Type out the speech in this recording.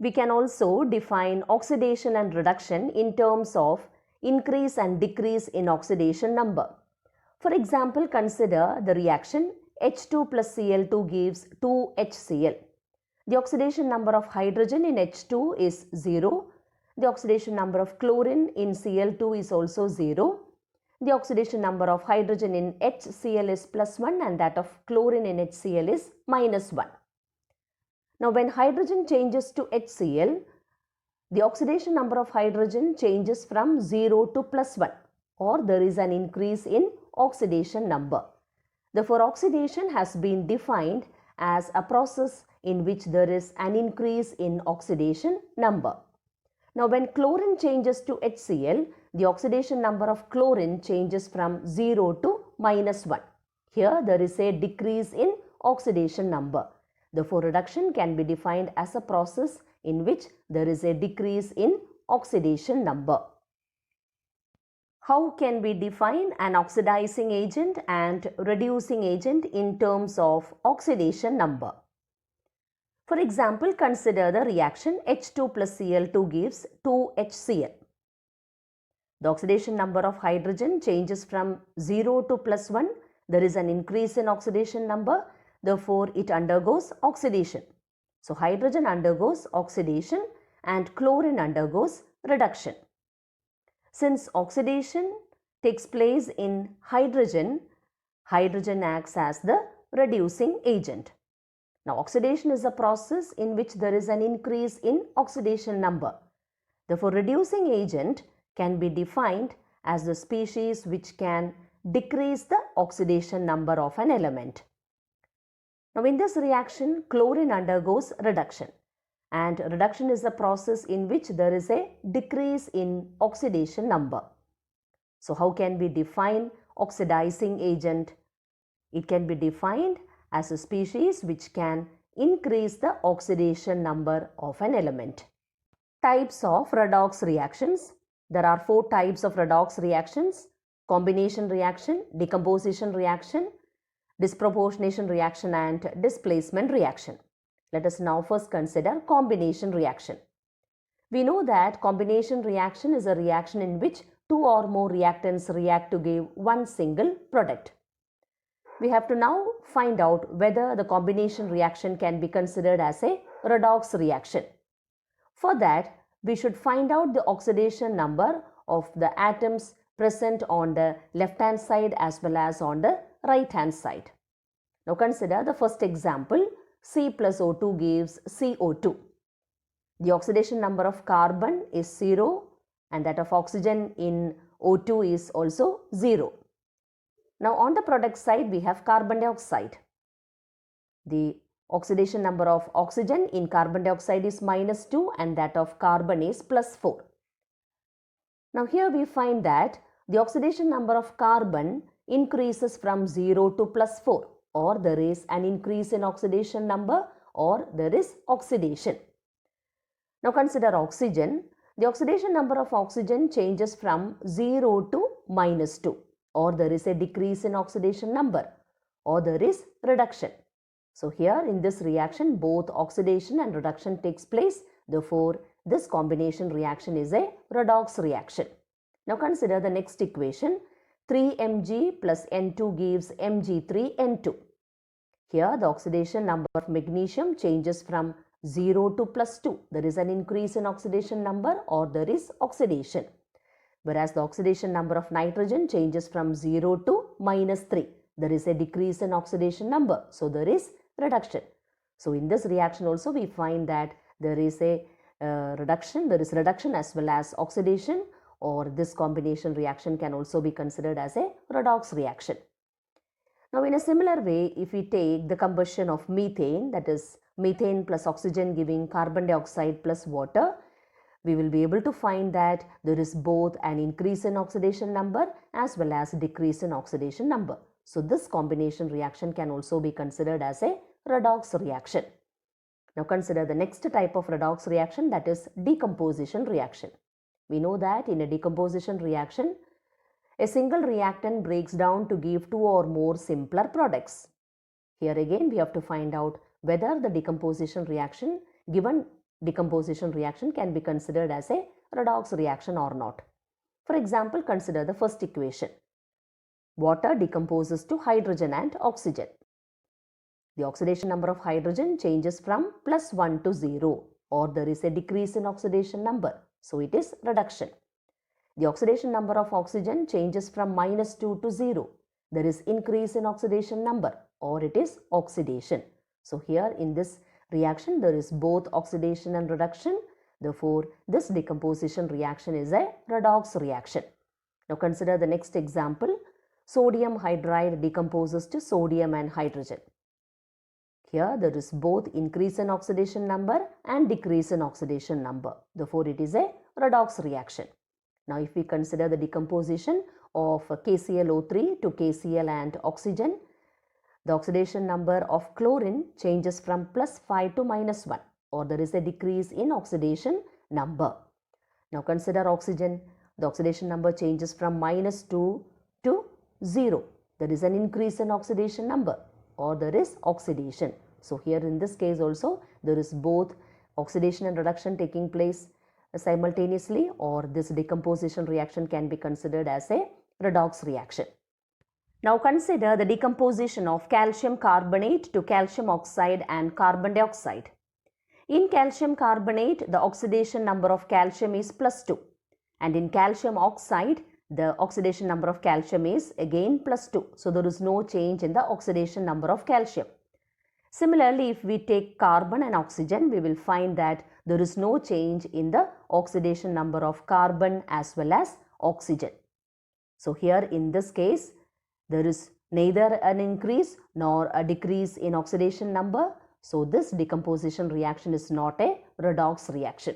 We can also define oxidation and reduction in terms of increase and decrease in oxidation number. For example, consider the reaction H2 plus Cl2 gives 2HCl. The oxidation number of hydrogen in H2 is 0. The oxidation number of chlorine in Cl2 is also 0. The oxidation number of hydrogen in HCl is plus 1 and that of chlorine in HCl is minus 1. Now when hydrogen changes to HCl, the oxidation number of hydrogen changes from 0 to plus 1, or there is an increase in oxidation number. Therefore, oxidation has been defined as a process in which there is an increase in oxidation number. Now when chlorine changes to HCl, the oxidation number of chlorine changes from 0 to minus 1. Here there is a decrease in oxidation number. Therefore, reduction can be defined as a process in which there is a decrease in oxidation number. How can we define an oxidizing agent and reducing agent in terms of oxidation number? For example, consider the reaction H2 plus Cl2 gives 2HCl. The oxidation number of hydrogen changes from 0 to plus 1. There is an increase in oxidation number. Therefore, it undergoes oxidation. So, hydrogen undergoes oxidation and chlorine undergoes reduction. Since oxidation takes place in hydrogen, hydrogen acts as the reducing agent. Now, oxidation is a process in which there is an increase in oxidation number. Therefore, reducing agent can be defined as the species which can decrease the oxidation number of an element. Now, in this reaction, chlorine undergoes reduction, and reduction is a process in which there is a decrease in oxidation number. So, how can we define oxidizing agent? It can be defined as a species which can increase the oxidation number of an element. Types of redox reactions. There are 4 types of redox reactions: combination reaction, decomposition reaction, disproportionation reaction and displacement reaction. Let us now first consider combination reaction. We know that combination reaction is a reaction in which 2 or more reactants react to give one single product. We have to now find out whether the combination reaction can be considered as a redox reaction. For that, we should find out the oxidation number of the atoms present on the left hand side as well as on the right hand side. Now consider the first example. C plus O2 gives CO2. The oxidation number of carbon is 0 and that of oxygen in O2 is also 0. Now on the product side we have carbon dioxide. The oxidation number of oxygen in carbon dioxide is minus 2 and that of carbon is plus 4. Now here we find that the oxidation number of carbon increases from 0 to plus 4, or there is an increase in oxidation number, or there is oxidation. Now consider oxygen. The oxidation number of oxygen changes from 0 to minus 2, or there is a decrease in oxidation number, or there is reduction. So here in this reaction both oxidation and reduction takes place. Therefore, this combination reaction is a redox reaction. Now consider the next equation. 3Mg plus N2 gives Mg3N2. Here the oxidation number of magnesium changes from 0 to plus 2. There is an increase in oxidation number, or there is oxidation. Whereas the oxidation number of nitrogen changes from 0 to minus 3. There is a decrease in oxidation number. So there is reduction. So in this reaction also we find that there is a reduction. There is reduction as well as oxidation, or this combination reaction can also be considered as a redox reaction. Now in a similar way, if we take the combustion of methane, that is methane plus oxygen giving carbon dioxide plus water, we will be able to find that there is both an increase in oxidation number as well as decrease in oxidation number. So this combination reaction can also be considered as a redox reaction. Now consider the next type of redox reaction, that is decomposition reaction. We know that in a decomposition reaction, a single reactant breaks down to give 2 or more simpler products. Here again we have to find out whether the decomposition reaction, given decomposition reaction can be considered as a redox reaction or not. For example, consider the first equation. Water decomposes to hydrogen and oxygen. The oxidation number of hydrogen changes from +1 to 0, or there is a decrease in oxidation number. So it is reduction. The oxidation number of oxygen changes from -2 to 0. There is increase in oxidation number, or it is oxidation. So here in this reaction there is both oxidation and reduction. Therefore, this decomposition reaction is a redox reaction. Now consider the next example. Sodium hydride decomposes to sodium and hydrogen. Here there is both increase in oxidation number and decrease in oxidation number. Therefore, it is a redox reaction. Now if we consider the decomposition of KClO3 to KCl and oxygen, the oxidation number of chlorine changes from +5 to -1, or there is a decrease in oxidation number. Now consider oxygen. The oxidation number changes from -2 to 0. There is an increase in oxidation number, or there is oxidation. So here in this case also there is both oxidation and reduction taking place simultaneously, or this decomposition reaction can be considered as a redox reaction. Now consider the decomposition of calcium carbonate to calcium oxide and carbon dioxide. In calcium carbonate, the oxidation number of calcium is +2, and in calcium oxide, the oxidation number of calcium is again +2. So there is no change in the oxidation number of calcium. Similarly, if we take carbon and oxygen, we will find that there is no change in the oxidation number of carbon as well as oxygen. So here in this case, there is neither an increase nor a decrease in oxidation number. So this decomposition reaction is not a redox reaction.